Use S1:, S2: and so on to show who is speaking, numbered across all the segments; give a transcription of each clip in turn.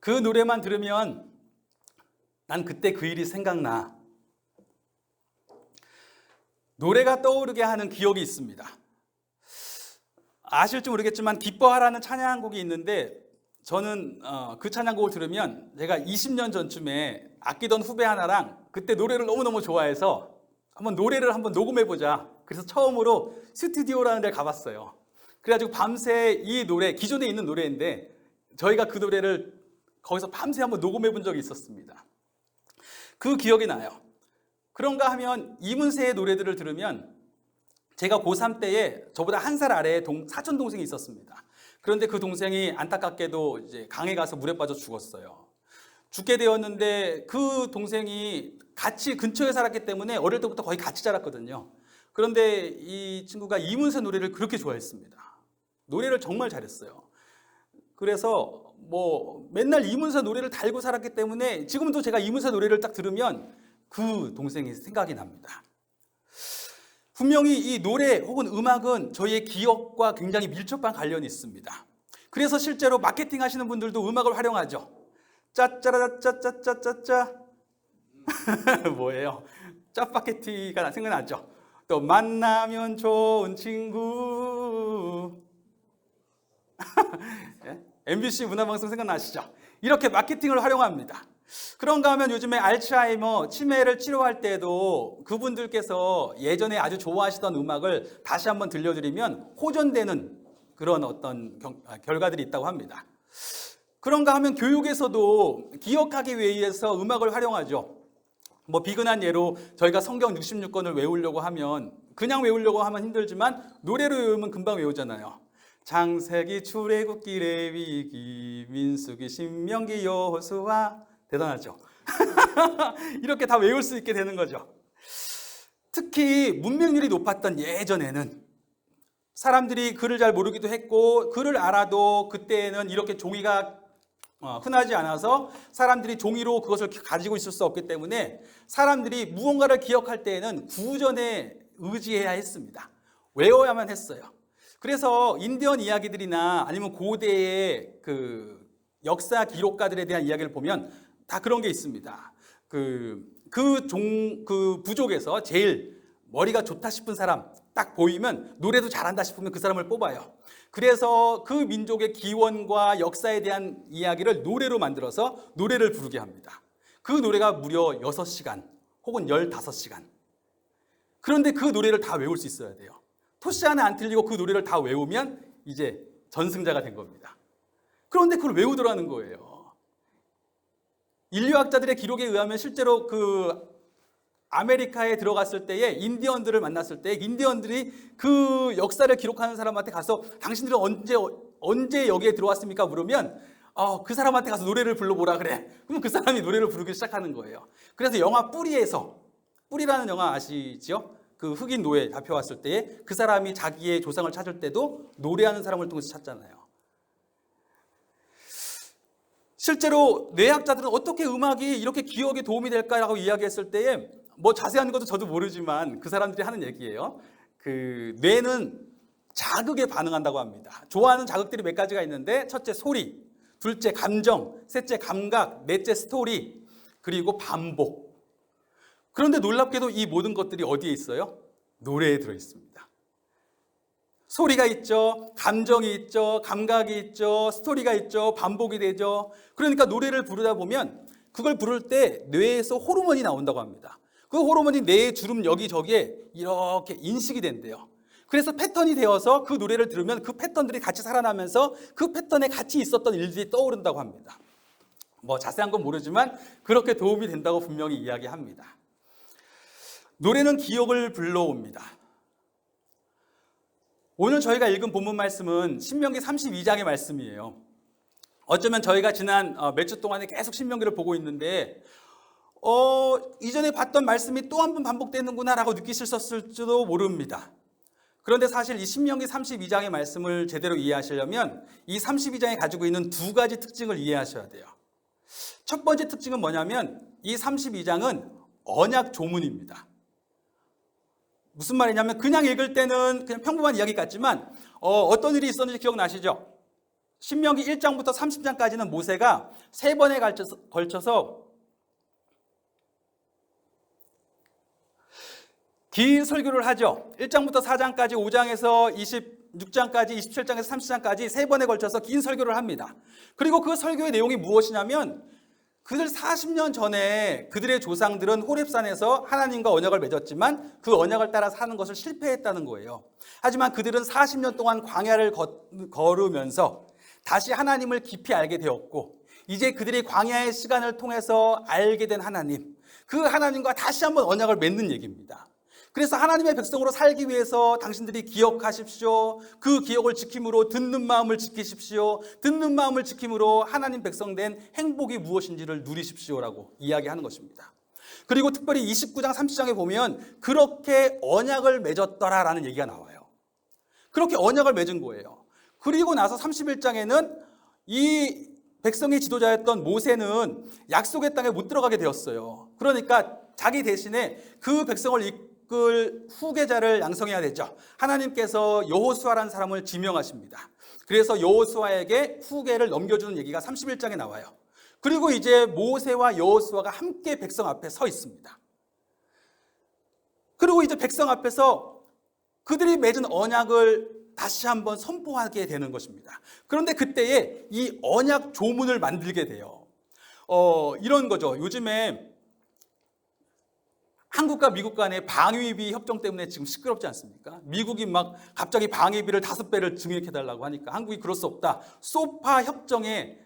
S1: 그 노래만 들으면 난 그때 그 일이 생각나. 노래가 떠오르게 하는 기억이 있습니다. 아실지 모르겠지만 기뻐하라는 찬양곡이 있는데 저는 그 찬양곡을 들으면 제가 20년 전쯤에 아끼던 후배 하나랑 그때 노래를 너무너무 좋아해서 한번 노래를 한번 녹음해보자. 그래서 처음으로 스튜디오라는 데를 가봤어요. 그래가지고 밤새 이 노래, 기존에 있는 노래인데 저희가 그 노래를 거기서 밤새 한번 녹음해본 적이 있었습니다. 그 기억이 나요. 그런가 하면 이문세의 노래들을 들으면 제가 고3 때에 저보다 한 살 아래에 사촌 동생이 있었습니다. 그런데 그 동생이 안타깝게도 이제 강에 가서 물에 빠져 죽었어요. 죽게 되었는데 그 동생이 같이 근처에 살았기 때문에 어릴 때부터 거의 같이 자랐거든요. 그런데 이 친구가 이문세 노래를 그렇게 좋아했습니다. 노래를 정말 잘했어요. 그래서 뭐 맨날 이문세 노래를 달고 살았기 때문에 지금도 제가 이문세 노래를 딱 들으면 그 동생이 생각이 납니다. 분명히 이 노래 혹은 음악은 저희의 기억과 굉장히 밀접한 관련이 있습니다. 그래서 실제로 마케팅 하시는 분들도 음악을 활용하죠. 짜짜라짜짜짜짜짜 뭐예요? 짜파게티가 생각나죠. 또 만나면 좋은 친구 MBC 문화방송 생각나시죠? 이렇게 마케팅을 활용합니다. 그런가 하면 요즘에 알츠하이머 치매를 치료할 때도 그분들께서 예전에 아주 좋아하시던 음악을 다시 한번 들려드리면 호전되는 그런 어떤 결과들이 있다고 합니다. 그런가 하면 교육에서도 기억하기 위해서 음악을 활용하죠. 뭐 비근한 예로 저희가 성경 66권을 외우려고 하면 그냥 외우려고 하면 힘들지만 노래로 외우면 금방 외우잖아요. 창세기, 출애굽기, 레위기, 민수기, 신명기, 여호수아. 대단하죠. 이렇게 다 외울 수 있게 되는 거죠. 특히 문맹률이 높았던 예전에는 사람들이 글을 잘 모르기도 했고 글을 알아도 그때는 이렇게 종이가 흔하지 않아서 사람들이 종이로 그것을 가지고 있을 수 없기 때문에 사람들이 무언가를 기억할 때에는 구전에 의지해야 했습니다. 외워야만 했어요. 그래서 인디언 이야기들이나 아니면 고대의 그 역사 기록가들에 대한 이야기를 보면 다 그런 게 있습니다. 그 부족에서 제일 머리가 좋다 싶은 사람 딱 보이면 노래도 잘한다 싶으면 그 사람을 뽑아요. 그래서 그 민족의 기원과 역사에 대한 이야기를 노래로 만들어서 노래를 부르게 합니다. 그 노래가 무려 6시간 혹은 15시간. 그런데 그 노래를 다 외울 수 있어야 돼요. 토시 하나 안 틀리고 그 노래를 다 외우면 이제 전승자가 된 겁니다. 그런데 그걸 외우더라는 거예요. 인류학자들의 기록에 의하면 실제로 그 아메리카에 들어갔을 때에 인디언들을 만났을 때 인디언들이 그 역사를 기록하는 사람한테 가서 당신들은 언제 여기에 들어왔습니까? 물으면 그 사람한테 가서 노래를 불러보라 그래. 그럼 그 사람이 노래를 부르기 시작하는 거예요. 그래서 영화 뿌리라는 영화 아시죠? 그 흑인 노예 잡혀왔을 때 그 사람이 자기의 조상을 찾을 때도 노래하는 사람을 통해서 찾잖아요. 실제로 뇌학자들은 어떻게 음악이 이렇게 기억에 도움이 될까라고 이야기했을 때에 뭐 자세한 것도 저도 모르지만 그 사람들이 하는 얘기예요. 그 뇌는 자극에 반응한다고 합니다. 좋아하는 자극들이 몇 가지가 있는데 첫째 소리, 둘째 감정, 셋째 감각, 넷째 스토리, 그리고 반복. 그런데 놀랍게도 이 모든 것들이 어디에 있어요? 노래에 들어있습니다. 소리가 있죠, 감정이 있죠, 감각이 있죠, 스토리가 있죠, 반복이 되죠. 그러니까 노래를 부르다 보면 그걸 부를 때 뇌에서 호르몬이 나온다고 합니다. 그 호르몬이 뇌의 주름 여기저기에 이렇게 인식이 된대요. 그래서 패턴이 되어서 그 노래를 들으면 그 패턴들이 같이 살아나면서 그 패턴에 같이 있었던 일들이 떠오른다고 합니다. 뭐 자세한 건 모르지만 그렇게 도움이 된다고 분명히 이야기합니다. 노래는 기억을 불러옵니다. 오늘 저희가 읽은 본문 말씀은 신명기 32장의 말씀이에요. 어쩌면 저희가 지난 몇 주 동안에 계속 신명기를 보고 있는데 이전에 봤던 말씀이 또 한 번 반복되는구나 라고 느끼셨을지도 모릅니다. 그런데 사실 이 신명기 32장의 말씀을 제대로 이해하시려면 이 32장이 가지고 있는 두 가지 특징을 이해하셔야 돼요. 첫 번째 특징은 뭐냐면 이 32장은 언약 조문입니다. 무슨 말이냐면 그냥 읽을 때는 그냥 평범한 이야기 같지만 어떤 일이 있었는지 기억나시죠? 신명기 1장부터 30장까지는 모세가 3번에 걸쳐서 긴 설교를 하죠. 1장부터 4장까지, 5장에서 26장까지, 27장에서 30장까지 3번에 걸쳐서 긴 설교를 합니다. 그리고 그 설교의 내용이 무엇이냐면 그들 40년 전에 그들의 조상들은 호렙산에서 하나님과 언약을 맺었지만 그 언약을 따라 사는 것을 실패했다는 거예요. 하지만 그들은 40년 동안 광야를 걸으면서 다시 하나님을 깊이 알게 되었고, 이제 그들이 광야의 시간을 통해서 알게 된 하나님, 그 하나님과 다시 한번 언약을 맺는 얘기입니다. 그래서 하나님의 백성으로 살기 위해서 당신들이 기억하십시오. 그 기억을 지킴으로 듣는 마음을 지키십시오. 듣는 마음을 지킴으로 하나님 백성된 행복이 무엇인지를 누리십시오라고 이야기하는 것입니다. 그리고 특별히 29장 30장에 보면 그렇게 언약을 맺었더라라는 얘기가 나와요. 그렇게 언약을 맺은 거예요. 그리고 나서 31장에는 이 백성의 지도자였던 모세는 약속의 땅에 못 들어가게 되었어요. 그러니까 자기 대신에 그 백성을 이끌 후계자를 양성해야 되죠. 하나님께서 여호수아라는 사람을 지명하십니다. 그래서 여호수아에게 후계를 넘겨주는 얘기가 31장에 나와요. 그리고 이제 모세와 여호수아가 함께 백성 앞에 서 있습니다. 그리고 이제 백성 앞에서 그들이 맺은 언약을 다시 한번 선포하게 되는 것입니다. 그런데 그때에 이 언약 조문을 만들게 돼요. 이런 거죠. 요즘에 한국과 미국 간의 방위비 협정 때문에 지금 시끄럽지 않습니까? 미국이 막 갑자기 방위비를 5배를 증액해달라고 하니까 한국이 그럴 수 없다. 소파 협정에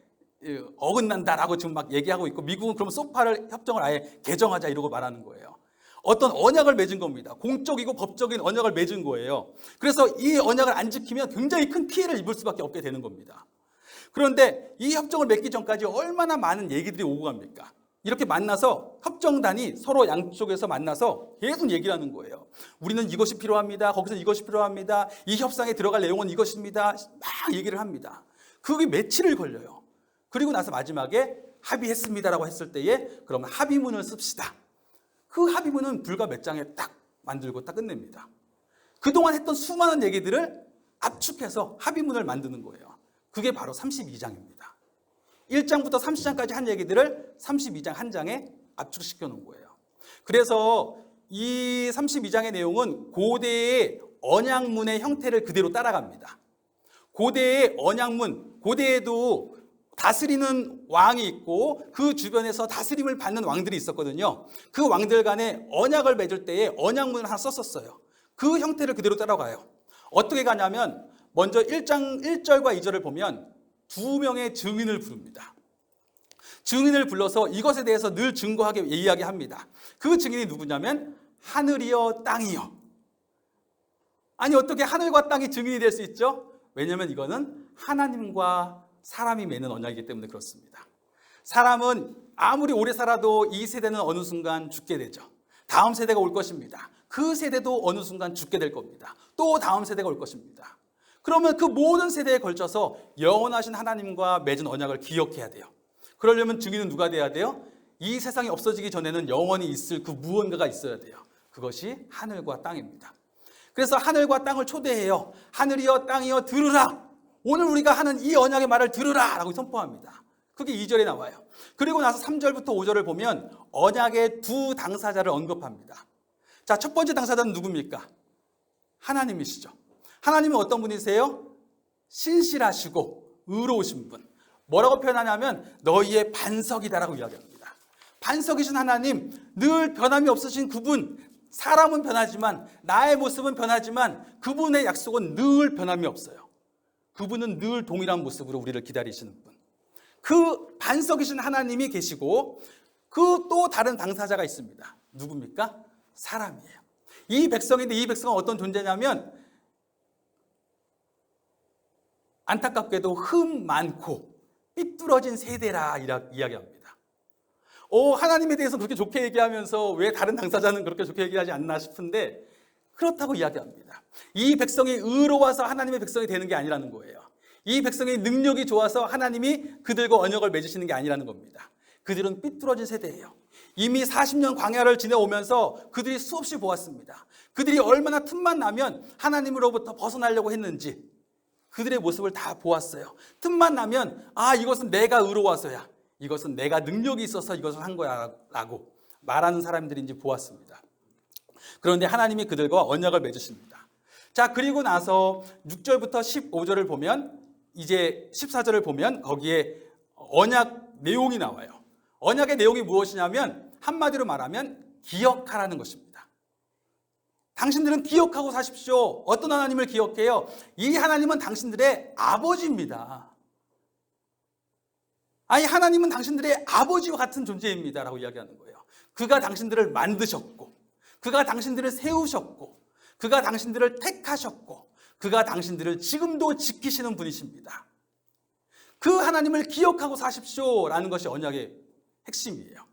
S1: 어긋난다라고 지금 막 얘기하고 있고, 미국은 그럼 소파를 협정을 아예 개정하자 이러고 말하는 거예요. 어떤 언약을 맺은 겁니다. 공적이고 법적인 언약을 맺은 거예요. 그래서 이 언약을 안 지키면 굉장히 큰 피해를 입을 수밖에 없게 되는 겁니다. 그런데 이 협정을 맺기 전까지 얼마나 많은 얘기들이 오고 갑니까? 이렇게 만나서 협정단이 서로 양쪽에서 만나서 계속 얘기를 하는 거예요. 우리는 이것이 필요합니다. 거기서 이것이 필요합니다. 이 협상에 들어갈 내용은 이것입니다. 막 얘기를 합니다. 그게 며칠을 걸려요. 그리고 나서 마지막에 합의했습니다라고 했을 때에 그러면 합의문을 씁시다. 그 합의문은 불과 몇 장에 딱 만들고 딱 끝냅니다. 그동안 했던 수많은 얘기들을 압축해서 합의문을 만드는 거예요. 그게 바로 32장입니다. 1장부터 30장까지 한 얘기들을 32장 한 장에 압축시켜 놓은 거예요. 그래서 이 32장의 내용은 고대의 언약문의 형태를 그대로 따라갑니다. 고대의 언약문, 고대에도 다스리는 왕이 있고 그 주변에서 다스림을 받는 왕들이 있었거든요. 그 왕들 간에 언약을 맺을 때에 언약문을 하나 썼었어요. 그 형태를 그대로 따라가요. 어떻게 가냐면 먼저 1장 1절과 2절을 보면 2명의 증인을 부릅니다. 증인을 불러서 이것에 대해서 늘 증거하게 이야기합니다. 그 증인이 누구냐면 하늘이여 땅이여. 아니 어떻게 하늘과 땅이 증인이 될 수 있죠? 왜냐하면 이거는 하나님과 사람이 맺는 언약이기 때문에 그렇습니다. 사람은 아무리 오래 살아도 이 세대는 어느 순간 죽게 되죠. 다음 세대가 올 것입니다. 그 세대도 어느 순간 죽게 될 겁니다. 또 다음 세대가 올 것입니다. 그러면 그 모든 세대에 걸쳐서 영원하신 하나님과 맺은 언약을 기억해야 돼요. 그러려면 증인은 누가 돼야 돼요? 이 세상이 없어지기 전에는 영원히 있을 그 무언가가 있어야 돼요. 그것이 하늘과 땅입니다. 그래서 하늘과 땅을 초대해요. 하늘이여 땅이여 들으라. 오늘 우리가 하는 이 언약의 말을 들으라 라고 선포합니다. 그게 2절에 나와요. 그리고 나서 3절부터 5절을 보면 언약의 두 당사자를 언급합니다. 자, 첫 번째 당사자는 누굽니까? 하나님이시죠. 하나님은 어떤 분이세요? 신실하시고 의로우신 분. 뭐라고 표현하냐면 너희의 반석이다라고 이야기합니다. 반석이신 하나님, 늘 변함이 없으신 그분, 사람은 변하지만 나의 모습은 변하지만 그분의 약속은 늘 변함이 없어요. 그분은 늘 동일한 모습으로 우리를 기다리시는 분. 그 반석이신 하나님이 계시고 그 또 다른 당사자가 있습니다. 누굽니까? 사람이에요. 이 백성인데 이 백성은 어떤 존재냐면 안타깝게도 흠 많고 삐뚤어진 세대라 이야기합니다. 하나님에 대해서 그렇게 좋게 얘기하면서 왜 다른 당사자는 그렇게 좋게 얘기하지 않나 싶은데 그렇다고 이야기합니다. 이 백성이 의로워서 하나님의 백성이 되는 게 아니라는 거예요. 이 백성의 능력이 좋아서 하나님이 그들과 언약을 맺으시는 게 아니라는 겁니다. 그들은 삐뚤어진 세대예요. 이미 40년 광야를 지내오면서 그들이 수없이 보았습니다. 그들이 얼마나 틈만 나면 하나님으로부터 벗어나려고 했는지, 그들의 모습을 다 보았어요. 틈만 나면 이것은 내가 의로워서야, 이것은 내가 능력이 있어서 이것을 한 거야 라고 말하는 사람들인지 보았습니다. 그런데 하나님이 그들과 언약을 맺으십니다. 자, 그리고 나서 6절부터 15절을 보면, 이제 14절을 보면 거기에 언약 내용이 나와요. 언약의 내용이 무엇이냐면 한마디로 말하면 기억하라는 것입니다. 당신들은 기억하고 사십시오. 어떤 하나님을 기억해요? 이 하나님은 당신들의 아버지입니다. 하나님은 당신들의 아버지와 같은 존재입니다 라고 이야기하는 거예요. 그가 당신들을 만드셨고, 그가 당신들을 세우셨고, 그가 당신들을 택하셨고, 그가 당신들을 지금도 지키시는 분이십니다. 그 하나님을 기억하고 사십시오 라는 것이 언약의 핵심이에요.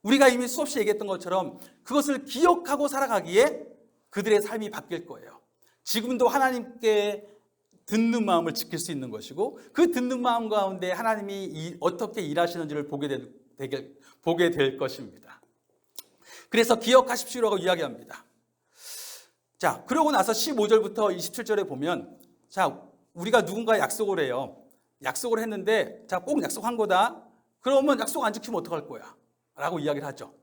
S1: 우리가 이미 수없이 얘기했던 것처럼 그것을 기억하고 살아가기에 그들의 삶이 바뀔 거예요. 지금도 하나님께 듣는 마음을 지킬 수 있는 것이고, 그 듣는 마음 가운데 하나님이 어떻게 일하시는지를 보게 될 것입니다. 그래서 기억하십시오라고 이야기합니다. 자, 그러고 나서 15절부터 27절에 보면, 자, 우리가 누군가 약속을 해요. 약속을 했는데, 자, 꼭 약속한 거다. 그러면 약속 안 지키면 어떡할 거야? 라고 이야기를 하죠.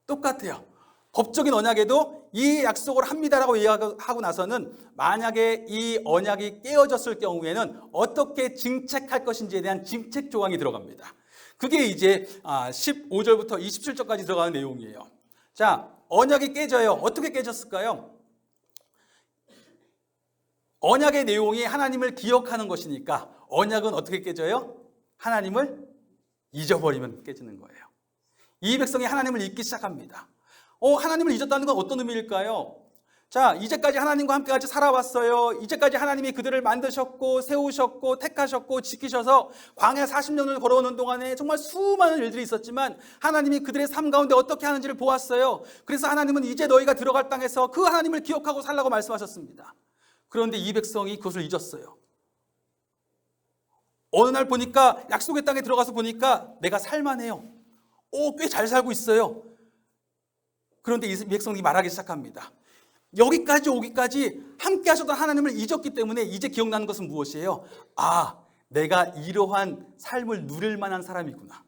S1: 똑같아요. 법적인 언약에도 이 약속을 합니다라고 이야기하고 나서는 만약에 이 언약이 깨어졌을 경우에는 어떻게 징책할 것인지에 대한 징책 조항이 들어갑니다. 그게 이제 15절부터 27절까지 들어가는 내용이에요. 자, 언약이 깨져요. 어떻게 깨졌을까요? 언약의 내용이 하나님을 기억하는 것이니까 언약은 어떻게 깨져요? 하나님을 잊어버리면 깨지는 거예요. 이 백성이 하나님을 잊기 시작합니다. 하나님을 잊었다는 건 어떤 의미일까요? 자, 이제까지 하나님과 함께 같이 살아왔어요. 이제까지 하나님이 그들을 만드셨고 세우셨고 택하셨고 지키셔서 광야 40년을 걸어오는 동안에 정말 수많은 일들이 있었지만 하나님이 그들의 삶 가운데 어떻게 하는지를 보았어요. 그래서 하나님은 이제 너희가 들어갈 땅에서 그 하나님을 기억하고 살라고 말씀하셨습니다. 그런데 이 백성이 그것을 잊었어요. 어느 날 보니까 약속의 땅에 들어가서 보니까 내가 살만해요. 꽤 잘 살고 있어요. 그런데 이 백성이 말하기 시작합니다. 여기까지 오기까지 함께 하셨던 하나님을 잊었기 때문에 이제 기억나는 것은 무엇이에요? 내가 이러한 삶을 누릴 만한 사람이구나.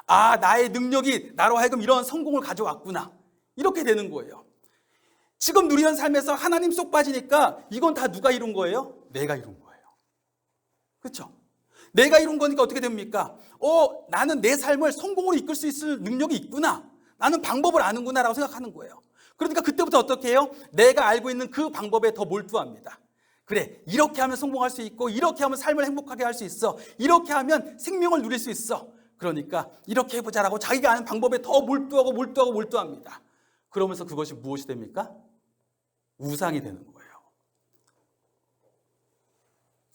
S1: 나의 능력이 나로 하여금 이러한 성공을 가져왔구나. 이렇게 되는 거예요. 지금 누리는 삶에서 하나님 쏙 빠지니까 이건 다 누가 이룬 거예요? 내가 이룬 거예요. 그렇죠? 내가 이룬 거니까 어떻게 됩니까? 나는 내 삶을 성공으로 이끌 수 있을 능력이 있구나. 나는 방법을 아는구나 라고 생각하는 거예요. 그러니까 그때부터 어떻게 해요? 내가 알고 있는 그 방법에 더 몰두합니다. 그래, 이렇게 하면 성공할 수 있고, 이렇게 하면 삶을 행복하게 할 수 있어, 이렇게 하면 생명을 누릴 수 있어. 그러니까 이렇게 해보자라고 자기가 아는 방법에 더 몰두합니다. 그러면서 그것이 무엇이 됩니까? 우상이 되는 거예요.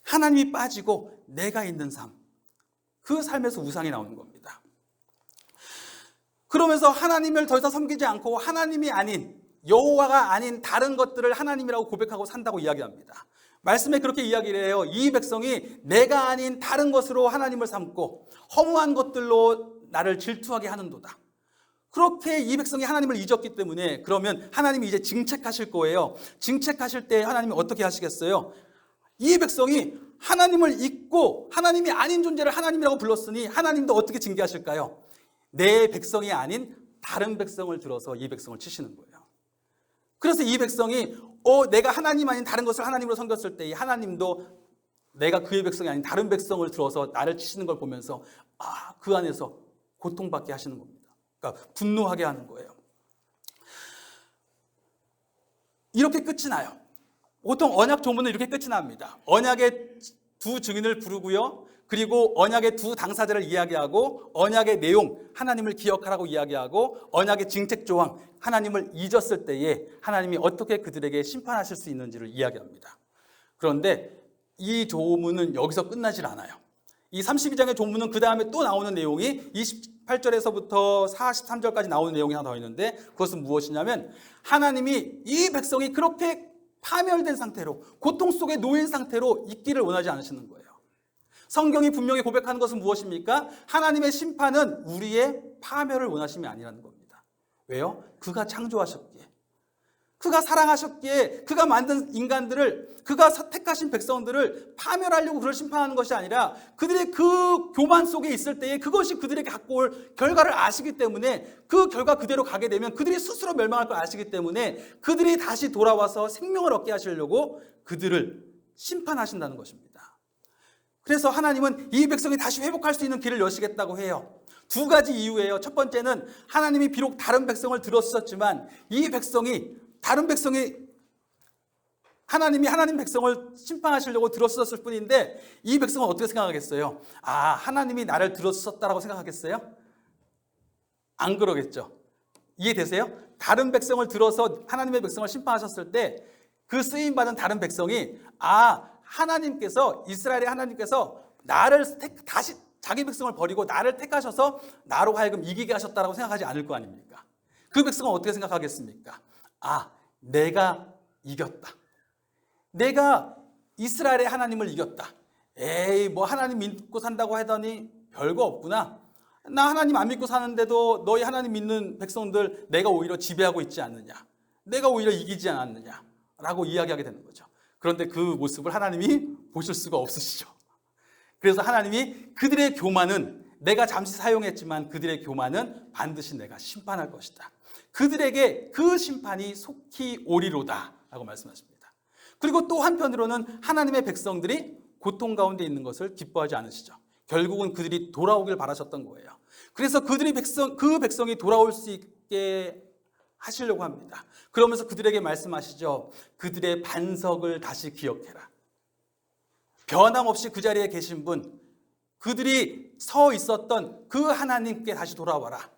S1: 하나님이 빠지고 내가 있는 삶, 그 삶에서 우상이 나오는 겁니다. 그러면서 하나님을 더 이상 섬기지 않고 하나님이 아닌, 여호와가 아닌 다른 것들을 하나님이라고 고백하고 산다고 이야기합니다. 말씀에 그렇게 이야기를 해요. 이 백성이 내가 아닌 다른 것으로 하나님을 삼고 허무한 것들로 나를 질투하게 하는도다. 그렇게 이 백성이 하나님을 잊었기 때문에 그러면 하나님이 이제 징책하실 거예요. 징책하실 때 하나님이 어떻게 하시겠어요? 이 백성이 하나님을 잊고 하나님이 아닌 존재를 하나님이라고 불렀으니 하나님도 어떻게 징계하실까요? 내 백성이 아닌 다른 백성을 들어서 이 백성을 치시는 거예요. 그래서 이 백성이 내가 하나님 아닌 다른 것을 하나님으로 섬겼을 때 이 하나님도 내가 그의 백성이 아닌 다른 백성을 들어서 나를 치시는 걸 보면서 그 안에서 고통받게 하시는 겁니다. 그러니까 분노하게 하는 거예요. 이렇게 끝이 나요. 보통 언약 조문은 이렇게 끝이 납니다. 언약의 두 증인을 부르고요. 그리고 언약의 두 당사자를 이야기하고 언약의 내용, 하나님을 기억하라고 이야기하고 언약의 징책 조항, 하나님을 잊었을 때에 하나님이 어떻게 그들에게 심판하실 수 있는지를 이야기합니다. 그런데 이 조문은 여기서 끝나질 않아요. 이 32장의 조문은 그 다음에 또 나오는 내용이 28절에서부터 43절까지 나오는 내용이 하나 더 있는데 그것은 무엇이냐면 하나님이 이 백성이 그렇게 파멸된 상태로 고통 속에 놓인 상태로 있기를 원하지 않으시는 거예요. 성경이 분명히 고백하는 것은 무엇입니까? 하나님의 심판은 우리의 파멸을 원하심이 아니라는 겁니다. 왜요? 그가 창조하셨기에. 그가 사랑하셨기에 그가 만든 인간들을, 그가 택하신 백성들을 파멸하려고 그를 심판하는 것이 아니라 그들의 그 교만 속에 있을 때에 그것이 그들에게 갖고 올 결과를 아시기 때문에 그 결과 그대로 가게 되면 그들이 스스로 멸망할 걸 아시기 때문에 그들이 다시 돌아와서 생명을 얻게 하시려고 그들을 심판하신다는 것입니다. 그래서 하나님은 이 백성이 다시 회복할 수 있는 길을 여시겠다고 해요. 두 가지 이유예요. 첫 번째는 하나님이 비록 다른 백성을 들었었지만 이 백성이, 다른 백성이 하나님이 하나님 백성을 심판하시려고 들었었을 뿐인데 이 백성은 어떻게 생각하겠어요? 아, 하나님이 나를 들었었다라고 생각하겠어요? 안 그러겠죠. 이해되세요? 다른 백성을 들어서 하나님의 백성을 심판하셨을 때 그 쓰임받은 다른 백성이, 아, 하나님께서, 이스라엘의 하나님께서 나를 다시 자기 백성을 버리고 나를 택하셔서 나로 하여금 이기게 하셨다라고 생각하지 않을 거 아닙니까? 그 백성은 어떻게 생각하겠습니까? 아, 내가 이겼다. 내가 이스라엘의 하나님을 이겼다. 에이, 뭐 하나님 믿고 산다고 하더니 별거 없구나. 나 하나님 안 믿고 사는데도 너희 하나님 믿는 백성들 내가 오히려 지배하고 있지 않느냐. 내가 오히려 이기지 않았느냐. 라고 이야기하게 되는 거죠. 그런데 그 모습을 하나님이 보실 수가 없으시죠. 그래서 하나님이 그들의 교만은 내가 잠시 사용했지만 그들의 교만은 반드시 내가 심판할 것이다. 그들에게 그 심판이 속히 오리로다 라고 말씀하십니다. 그리고 또 한편으로는 하나님의 백성들이 고통 가운데 있는 것을 기뻐하지 않으시죠. 결국은 그들이 돌아오길 바라셨던 거예요. 그래서 그 백성이 돌아올 수 있게 하시려고 합니다. 그러면서 그들에게 말씀하시죠. 그들의 반석을 다시 기억해라. 변함없이 그 자리에 계신 분, 그들이 서 있었던 그 하나님께 다시 돌아와라.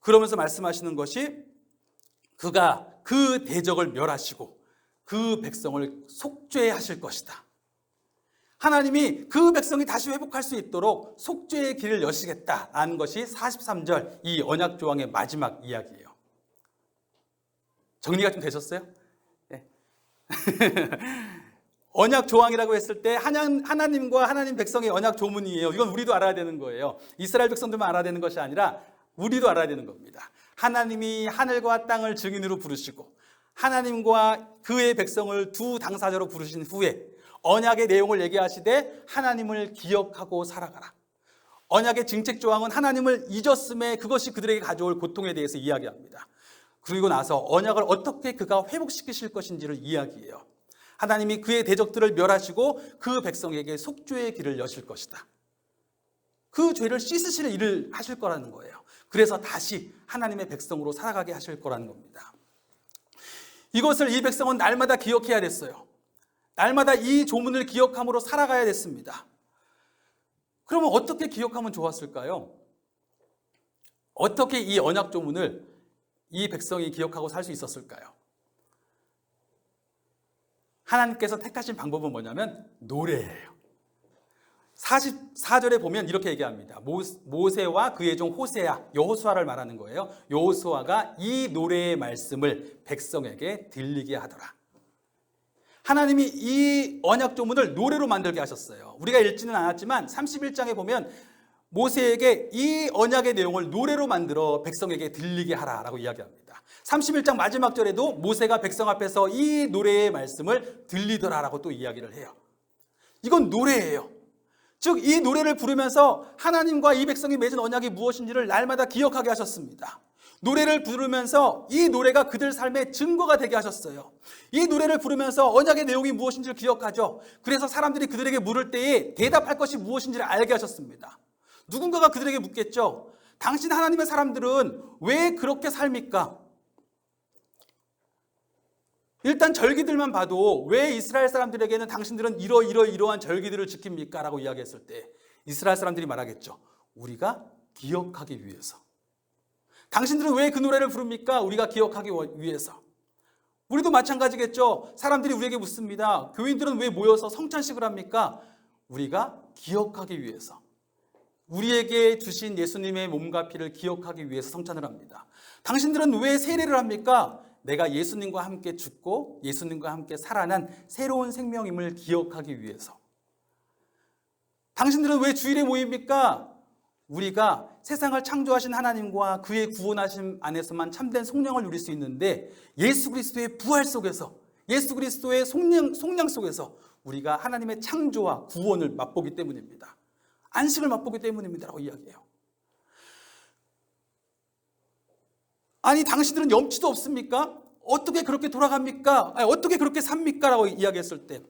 S1: 그러면서 말씀하시는 것이 그가 그 대적을 멸하시고 그 백성을 속죄하실 것이다. 하나님이 그 백성이 다시 회복할 수 있도록 속죄의 길을 여시겠다라는 것이 43절 이 언약조항의 마지막 이야기예요. 정리가 좀 되셨어요? 네. 언약조항이라고 했을 때 하나님과 하나님 백성의 언약조문이에요. 이건 우리도 알아야 되는 거예요. 이스라엘 백성들만 알아야 되는 것이 아니라 우리도 알아야 되는 겁니다. 하나님이 하늘과 땅을 증인으로 부르시고 하나님과 그의 백성을 두 당사자로 부르신 후에 언약의 내용을 얘기하시되 하나님을 기억하고 살아가라. 언약의 징책조항은 하나님을 잊었음에 그것이 그들에게 가져올 고통에 대해서 이야기합니다. 그리고 나서 언약을 어떻게 그가 회복시키실 것인지를 이야기해요. 하나님이 그의 대적들을 멸하시고 그 백성에게 속죄의 길을 여실 것이다. 그 죄를 씻으실 일을 하실 거라는 거예요. 그래서 다시 하나님의 백성으로 살아가게 하실 거라는 겁니다. 이것을 이 백성은 날마다 기억해야 됐어요. 날마다 이 조문을 기억함으로 살아가야 됐습니다. 그러면 어떻게 기억하면 좋았을까요? 어떻게 이 언약 조문을 이 백성이 기억하고 살 수 있었을까요? 하나님께서 택하신 방법은 뭐냐면 노래예요. 44절에 보면 이렇게 얘기합니다. 모세와 그의 종 호세아, 여호수아를 말하는 거예요. 여호수아가 이 노래의 말씀을 백성에게 들리게 하더라. 하나님이 이 언약 조문을 노래로 만들게 하셨어요. 우리가 읽지는 않았지만 31장에 보면 모세에게 이 언약의 내용을 노래로 만들어 백성에게 들리게 하라라고 이야기합니다. 31장 마지막 절에도 모세가 백성 앞에서 이 노래의 말씀을 들리더라라고 또 이야기를 해요. 이건 노래예요. 즉 이 노래를 부르면서 하나님과 이 백성이 맺은 언약이 무엇인지를 날마다 기억하게 하셨습니다. 노래를 부르면서 이 노래가 그들 삶의 증거가 되게 하셨어요. 이 노래를 부르면서 언약의 내용이 무엇인지를 기억하죠. 그래서 사람들이 그들에게 물을 때에 대답할 것이 무엇인지를 알게 하셨습니다. 누군가가 그들에게 묻겠죠. 당신 하나님의 사람들은 왜 그렇게 삽니까? 일단 절기들만 봐도 왜 이스라엘 사람들에게는 당신들은 이러한 절기들을 지킵니까? 라고 이야기했을 때 이스라엘 사람들이 말하겠죠. 우리가 기억하기 위해서. 당신들은 왜 그 노래를 부릅니까? 우리가 기억하기 위해서. 우리도 마찬가지겠죠. 사람들이 우리에게 묻습니다. 교인들은 왜 모여서 성찬식을 합니까? 우리가 기억하기 위해서. 우리에게 주신 예수님의 몸과 피를 기억하기 위해서 성찬을 합니다. 당신들은 왜 세례를 합니까? 내가 예수님과 함께 죽고 예수님과 함께 살아난 새로운 생명임을 기억하기 위해서. 당신들은 왜 주일에 모입니까? 우리가 세상을 창조하신 하나님과 그의 구원하심 안에서만 참된 속량을 누릴 수 있는데, 예수 그리스도의 부활 속에서, 예수 그리스도의 속량 속에서 우리가 하나님의 창조와 구원을 맛보기 때문입니다. 안식을 맛보기 때문입니다라고 이야기해요. 아니, 당신들은 염치도 없습니까? 어떻게 그렇게 돌아갑니까? 아니, 어떻게 그렇게 삽니까? 라고 이야기했을 때,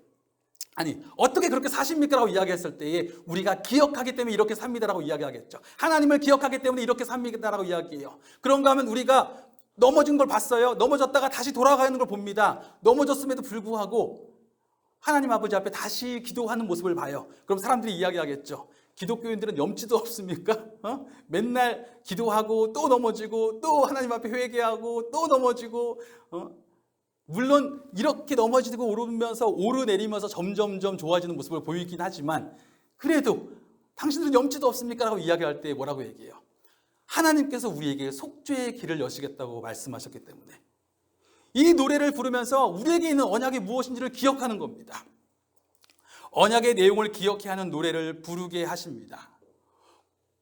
S1: 아니, 어떻게 그렇게 사십니까? 라고 이야기했을 때에 우리가 기억하기 때문에 이렇게 삽니다라고 이야기하겠죠. 하나님을 기억하기 때문에 이렇게 삽니다라고 이야기해요. 그런가 하면 우리가 넘어진 걸 봤어요. 넘어졌다가 다시 돌아가는 걸 봅니다. 넘어졌음에도 불구하고 하나님 아버지 앞에 다시 기도하는 모습을 봐요. 그럼 사람들이 이야기하겠죠. 기독교인들은 염치도 없습니까? 맨날 기도하고 또 넘어지고 또 하나님 앞에 회개하고 또 넘어지고, 물론 이렇게 넘어지고 오르면서 오르내리면서 점점점 좋아지는 모습을 보이긴 하지만, 그래도 당신들은 염치도 없습니까? 라고 이야기할 때 뭐라고 얘기해요? 하나님께서 우리에게 속죄의 길을 여시겠다고 말씀하셨기 때문에 이 노래를 부르면서 우리에게 있는 언약이 무엇인지를 기억하는 겁니다. 언약의 내용을 기억해 하는 노래를 부르게 하십니다.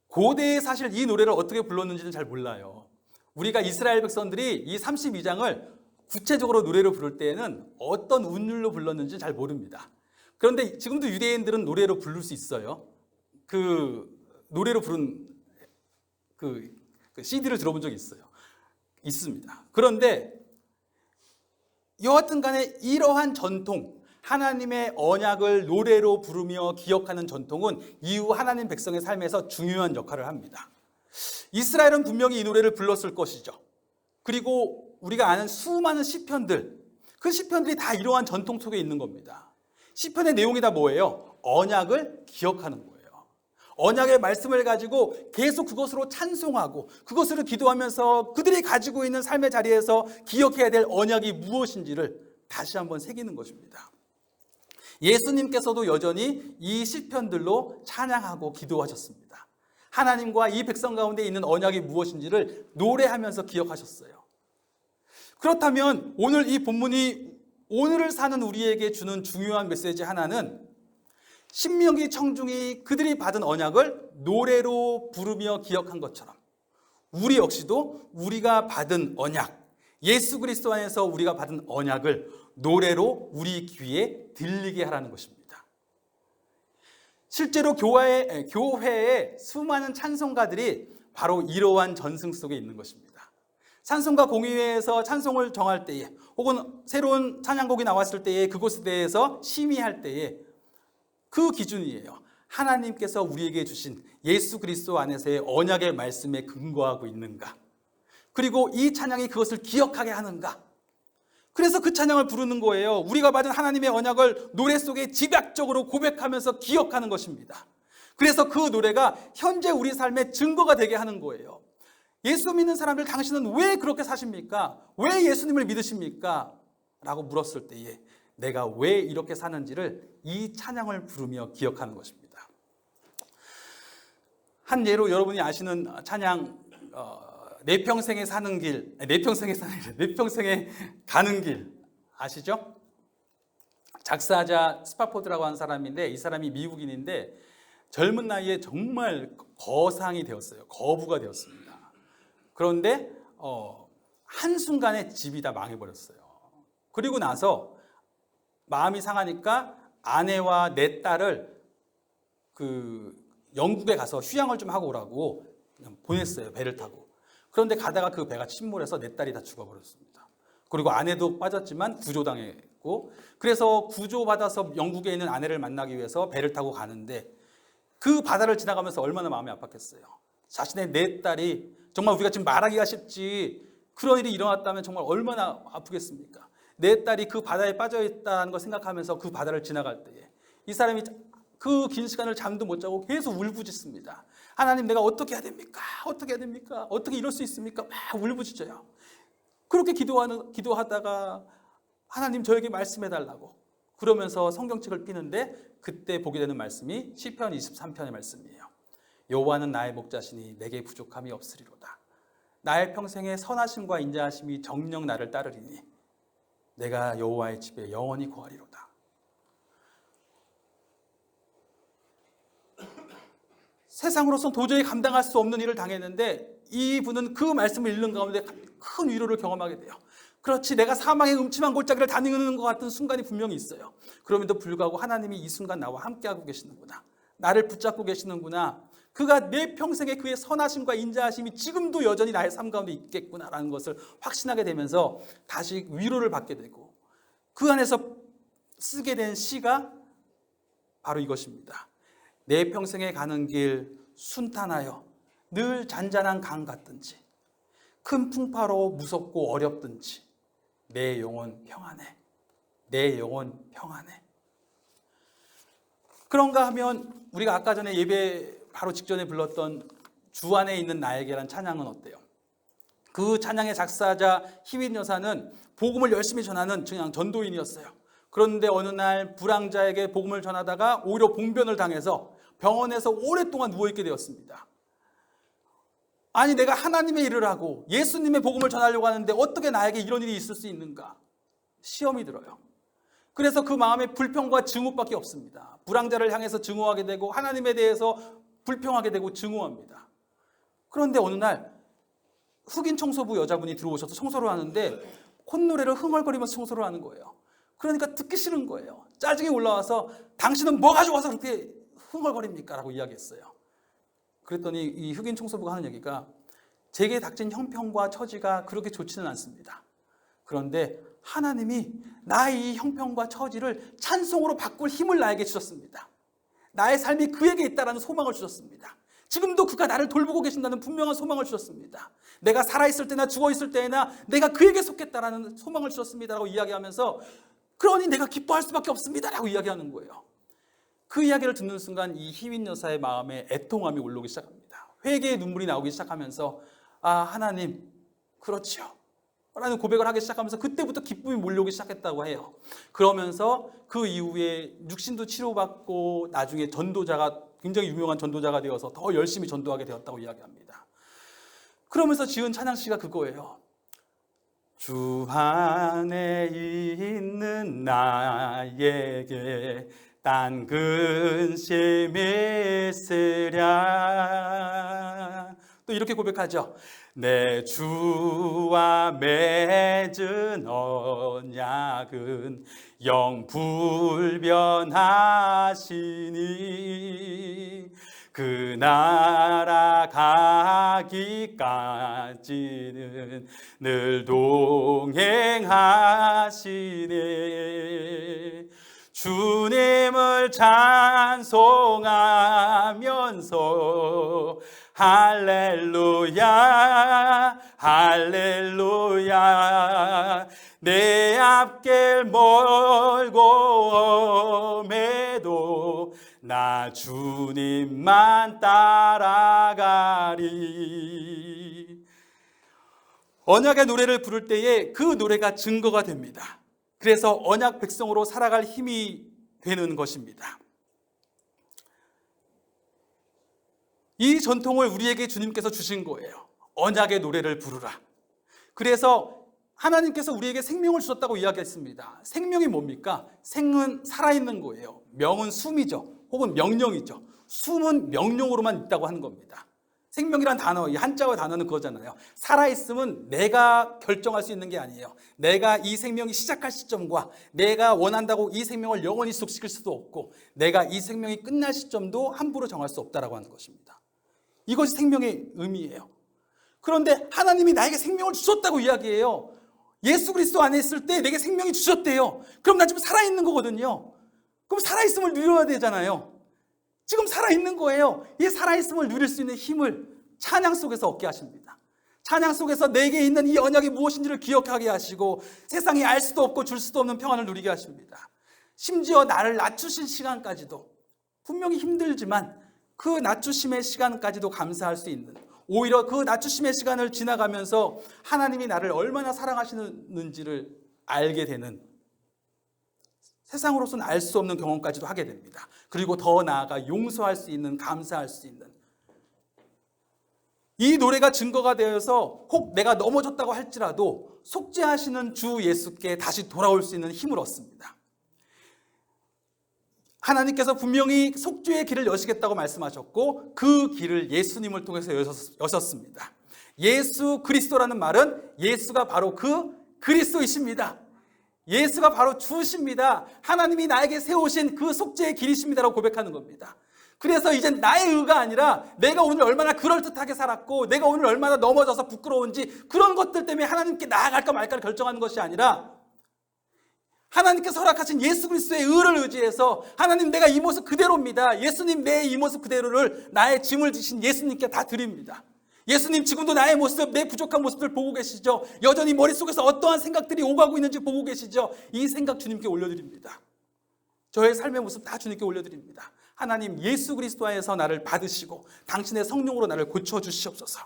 S1: 고대에 사실 이 노래를 어떻게 불렀는지는 잘 몰라요. 우리가 이스라엘 백성들이 이 32장을 구체적으로 노래로 부를 때에는 어떤 운율로 불렀는지 잘 모릅니다. 그런데 지금도 유대인들은 노래로 부를 수 있어요. 그 노래로 부른 그 CD를 들어본 적이 있습니다. 그런데 여하튼 간에 이러한 전통, 하나님의 언약을 노래로 부르며 기억하는 전통은 이후 하나님 백성의 삶에서 중요한 역할을 합니다. 이스라엘은 분명히 이 노래를 불렀을 것이죠. 그리고 우리가 아는 수많은 시편들, 그 시편들이 다 이러한 전통 속에 있는 겁니다. 시편의 내용이 다 뭐예요? 언약을 기억하는 거예요. 언약의 말씀을 가지고 계속 그것으로 찬송하고 그것으로 기도하면서 그들이 가지고 있는 삶의 자리에서 기억해야 될 언약이 무엇인지를 다시 한번 새기는 것입니다. 예수님께서도 여전히 이 시편들로 찬양하고 기도하셨습니다. 하나님과 이 백성 가운데 있는 언약이 무엇인지를 노래하면서 기억하셨어요. 그렇다면 오늘 이 본문이 오늘을 사는 우리에게 주는 중요한 메시지 하나는, 신명기 청중이 그들이 받은 언약을 노래로 부르며 기억한 것처럼 우리 역시도 우리가 받은 언약, 예수 그리스도 안에서 우리가 받은 언약을 노래로 우리 귀에 들리게 하라는 것입니다. 실제로 교회의 수많은 찬송가들이 바로 이러한 전승 속에 있는 것입니다. 찬송가 공의회에서 찬송을 정할 때에, 혹은 새로운 찬양곡이 나왔을 때에 그것에 대해서 심의할 때에 그 기준이에요. 하나님께서 우리에게 주신 예수 그리스도 안에서의 언약의 말씀에 근거하고 있는가? 그리고 이 찬양이 그것을 기억하게 하는가? 그래서 그 찬양을 부르는 거예요. 우리가 받은 하나님의 언약을 노래 속에 집약적으로 고백하면서 기억하는 것입니다. 그래서 그 노래가 현재 우리 삶의 증거가 되게 하는 거예요. 예수 믿는 사람들, 당신은 왜 그렇게 사십니까? 왜 예수님을 믿으십니까? 라고 물었을 때에 내가 왜 이렇게 사는지를 이 찬양을 부르며 기억하는 것입니다. 한 예로 여러분이 아시는 찬양, 내 평생에 사는 길, 내 평생에 가는 길 아시죠? 작사자 스파포드라고 하는 사람인데, 이 사람이 미국인인데 젊은 나이에 정말 거상이 되었어요. 거부가 되었습니다. 그런데 한순간에 집이 다 망해버렸어요. 그리고 나서 마음이 상하니까 아내와 내 딸을 영국에 가서 휴양을 좀 하고 오라고 그냥 보냈어요. 배를 타고. 그런데 가다가 그 배가 침몰해서 내 딸이 다 죽어버렸습니다. 그리고 아내도 빠졌지만 구조당했고, 그래서 구조받아서 영국에 있는 아내를 만나기 위해서 배를 타고 가는데 그 바다를 지나가면서 얼마나 마음이 아팠겠어요. 자신의 내 딸이, 정말 우리가 지금 말하기가 쉽지, 그런 일이 일어났다면 정말 얼마나 아프겠습니까? 내 딸이 그 바다에 빠져있다는 걸 생각하면서 그 바다를 지나갈 때에 이 사람이 그 긴 시간을 잠도 못 자고 계속 울부짖습니다. 하나님, 내가 어떻게 해야 됩니까? 어떻게 해야 됩니까? 어떻게 이럴 수 있습니까? 막 울부짖어요. 그렇게 기도하다가 하나님, 저에게 말씀해달라고 그러면서 성경책을 펴는데 그때 보게 되는 말씀이 시편 23편의 말씀이에요. 여호와는 나의 목자시니 내게 부족함이 없으리로다. 나의 평생에 선하심과 인자하심이 정녕 나를 따르리니 내가 여호와의 집에 영원히 거하리로다. 세상으로서 도저히 감당할 수 없는 일을 당했는데 이분은 그 말씀을 읽는 가운데 큰 위로를 경험하게 돼요. 그렇지, 내가 사망의 음침한 골짜기를 다니는 것 같은 순간이 분명히 있어요. 그럼에도 불구하고 하나님이 이 순간 나와 함께하고 계시는구나, 나를 붙잡고 계시는구나, 그가 내 평생에 그의 선하심과 인자하심이 지금도 여전히 나의 삶 가운데 있겠구나라는 것을 확신하게 되면서 다시 위로를 받게 되고, 그 안에서 쓰게 된 시가 바로 이것입니다. 내 평생에 가는 길 순탄하여 늘 잔잔한 강 같든지, 큰 풍파로 무섭고 어렵든지 내 영혼 평안해, 내 영혼 평안해. 그런가 하면 우리가 아까 전에 예배 바로 직전에 불렀던 주 안에 있는 나에게란 찬양은 어때요? 그 찬양의 작사자 희윈 여사는 복음을 열심히 전하는 그냥 전도인이었어요. 그런데 어느 날 불황자에게 복음을 전하다가 오히려 봉변을 당해서 병원에서 오랫동안 누워있게 되었습니다. 아니, 내가 하나님의 일을 하고 예수님의 복음을 전하려고 하는데 어떻게 나에게 이런 일이 있을 수 있는가? 시험이 들어요. 그래서 그 마음에 불평과 증오밖에 없습니다. 불황자를 향해서 증오하게 되고 하나님에 대해서 불평하게 되고 증오합니다. 그런데 어느 날 흑인 청소부 여자분이 들어오셔서 청소를 하는데 콧노래를 흥얼거리면서 청소를 하는 거예요. 그러니까 듣기 싫은 거예요. 짜증이 올라와서 당신은 뭐 가져와서 그렇게 흥얼거립니까? 라고 이야기했어요. 그랬더니 이 흑인 청소부가 하는 얘기가, 제게 닥친 형편과 처지가 그렇게 좋지는 않습니다. 그런데 하나님이 나의 이 형편과 처지를 찬송으로 바꿀 힘을 나에게 주셨습니다. 나의 삶이 그에게 있다는 소망을 주셨습니다. 지금도 그가 나를 돌보고 계신다는 분명한 소망을 주셨습니다. 내가 살아있을 때나 죽어있을 때나 내가 그에게 속했다라는 소망을 주셨습니다 라고 이야기하면서, 그러니 내가 기뻐할 수밖에 없습니다 라고 이야기하는 거예요. 그 이야기를 듣는 순간 이 희윈 여사의 마음에 애통함이 올라오기 시작합니다. 회개의 눈물이 나오기 시작하면서, 아, 하나님, 그렇죠 라는 고백을 하기 시작하면서 그때부터 기쁨이 몰려오기 시작했다고 해요. 그러면서 그 이후에 육신도 치료받고 나중에 전도자가, 굉장히 유명한 전도자가 되어서 더 열심히 전도하게 되었다고 이야기합니다. 그러면서 지은 찬양시가 그거예요. 주 안에 있는 나에게 딴 근심이 있으랴. 또 이렇게 고백하죠. 내 주와 맺은 언약은 영불변하시니 그 나라 가기까지는 늘 동행하시네. 주님을 찬송하면서 할렐루야 할렐루야, 내 앞길 멀고 험해도 나 주님만 따라가리. 언약의 노래를 부를 때에 그 노래가 증거가 됩니다. 그래서 언약 백성으로 살아갈 힘이 되는 것입니다. 이 전통을 우리에게 주님께서 주신 거예요. 언약의 노래를 부르라. 그래서 하나님께서 우리에게 생명을 주셨다고 이야기했습니다. 생명이 뭡니까? 생은 살아있는 거예요. 명은 숨이죠. 혹은 명령이죠. 숨은 명령으로만 있다고 하는 겁니다. 생명이란 단어, 이 한자와 단어는 그거잖아요. 살아있음은 내가 결정할 수 있는 게 아니에요. 내가 이 생명이 시작할 시점과 내가 원한다고 이 생명을 영원히 지속시킬 수도 없고, 내가 이 생명이 끝날 시점도 함부로 정할 수 없다라고 하는 것입니다. 이것이 생명의 의미예요. 그런데 하나님이 나에게 생명을 주셨다고 이야기해요. 예수 그리스도 안에 있을 때 내게 생명이 주셨대요. 그럼 나 지금 살아있는 거거든요. 그럼 살아있음을 누려야 되잖아요. 지금 살아있는 거예요. 이 살아있음을 누릴 수 있는 힘을 찬양 속에서 얻게 하십니다. 찬양 속에서 내게 있는 이 언약이 무엇인지를 기억하게 하시고, 세상이 알 수도 없고 줄 수도 없는 평안을 누리게 하십니다. 심지어 나를 낮추신 시간까지도, 분명히 힘들지만 그 낮추심의 시간까지도 감사할 수 있는, 오히려 그 낮추심의 시간을 지나가면서 하나님이 나를 얼마나 사랑하시는지를 알게 되는, 세상으로서는 알 수 없는 경험까지도 하게 됩니다. 그리고 더 나아가 용서할 수 있는, 감사할 수 있는, 이 노래가 증거가 되어서 혹 내가 넘어졌다고 할지라도 속죄하시는 주 예수께 다시 돌아올 수 있는 힘을 얻습니다. 하나님께서 분명히 속죄의 길을 여시겠다고 말씀하셨고 그 길을 예수님을 통해서 여셨습니다. 예수 그리스도라는 말은 예수가 바로 그 그리스도이십니다. 예수가 바로 주십니다. 하나님이 나에게 세우신 그 속죄의 길이십니다라고 고백하는 겁니다. 그래서 이제 나의 의가 아니라 내가 오늘 얼마나 그럴듯하게 살았고 내가 오늘 얼마나 넘어져서 부끄러운지 그런 것들 때문에 하나님께 나아갈까 말까를 결정하는 것이 아니라 하나님께서 허락하신 예수 그리스도의 의를 의지해서 하나님 내가 이 모습 그대로입니다. 예수님 내 이 모습 그대로를 나의 짐을 지신 예수님께 다 드립니다. 예수님 지금도 나의 모습, 내 부족한 모습들 보고 계시죠? 여전히 머릿속에서 어떠한 생각들이 오가고 있는지 보고 계시죠? 이 생각 주님께 올려드립니다. 저의 삶의 모습 다 주님께 올려드립니다. 하나님 예수 그리스도 안에서 나를 받으시고 당신의 성령으로 나를 고쳐주시옵소서.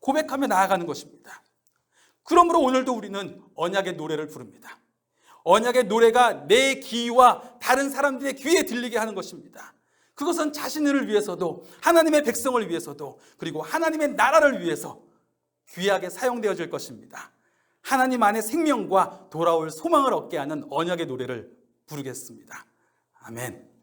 S1: 고백하며 나아가는 것입니다. 그러므로 오늘도 우리는 언약의 노래를 부릅니다. 언약의 노래가 내 귀와 다른 사람들의 귀에 들리게 하는 것입니다. 그것은 자신을 위해서도 하나님의 백성을 위해서도 그리고 하나님의 나라를 위해서 귀하게 사용되어질 것입니다. 하나님 안에 생명과 돌아올 소망을 얻게 하는 언약의 노래를 부르겠습니다. 아멘.